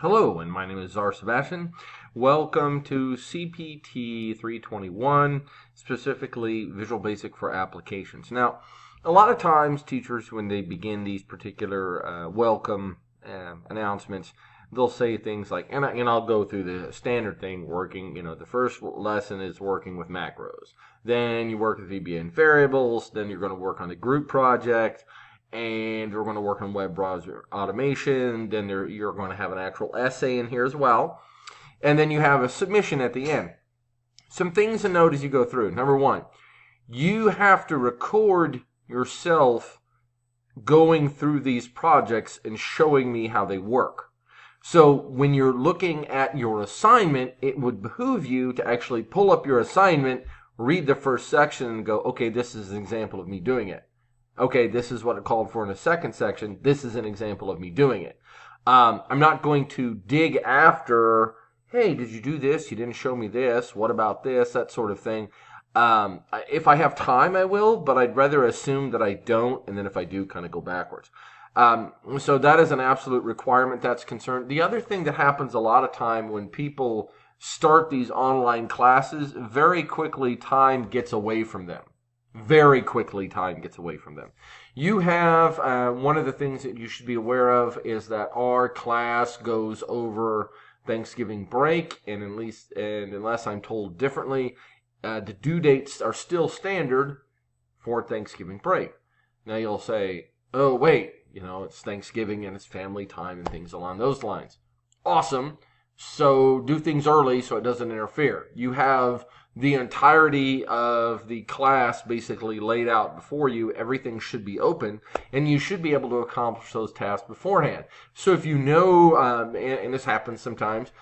Hello, and my name is Czar Sebastian. Welcome to CPT321, specifically Visual Basic for Applications. Now, a lot of times teachers, when they begin these particular welcome announcements, they'll say things like, and I'll go through the standard thing, working, the first lesson is working with macros. Then you work with VBA variables. Then you're going to work on the group project. And we're going to work on web browser automation. Then you're going to have an actual essay in here as well. And then you have a submission at the end. Some things to note as you go through. Number one, you have to record yourself going through these projects and showing me how they work. So when you're looking at your assignment, it would behoove you to actually pull up your assignment, read the first section, and go, okay, this is an example of me doing it. Okay, this is what it called for in the second section. This is an example of me doing it. I'm not going to dig after, hey, did you do this? You didn't show me this. What about this? That sort of thing. If I have time, I will, but I'd rather assume that I don't, and then if I do, kind of go backwards. So that is an absolute requirement that's concerned. The other thing that happens a lot of time when people start these online classes, very quickly time gets away from them. Very quickly time gets away from them. You have one of the things that you should be aware of is that our class goes over Thanksgiving break, and unless I'm told differently, the due dates are still standard for Thanksgiving break. Now you'll say, oh wait, it's Thanksgiving and it's family time and things along those lines. Awesome. So do things early so it doesn't interfere. You have the entirety of the class basically laid out before you. Everything should be open, and you should be able to accomplish those tasks beforehand. So if you know, and this happens sometimes,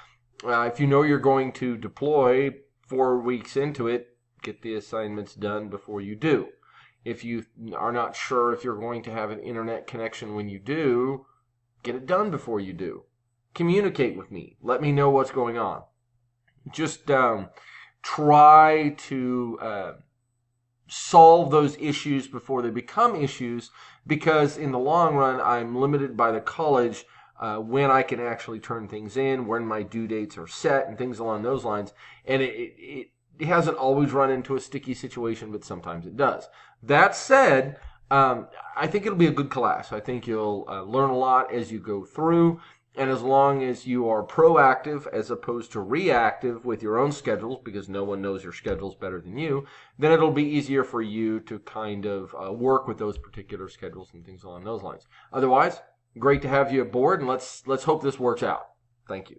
if you know you're going to deploy 4 weeks into it, get the assignments done before you do. If you are not sure if you're going to have an internet connection when you do, get it done before you do. Communicate with me. Let me know what's going on. Just try to solve those issues before they become issues, because in the long run, I'm limited by the college when I can actually turn things in, when my due dates are set, and things along those lines. And it hasn't always run into a sticky situation, but sometimes it does. That said, I think it'll be a good class. I think you'll learn a lot as you go through. And as long as you are proactive as opposed to reactive with your own schedules, because no one knows your schedules better than you, then it'll be easier for you to kind of work with those particular schedules and things along those lines. Otherwise, great to have you aboard, and let's hope this works out. Thank you.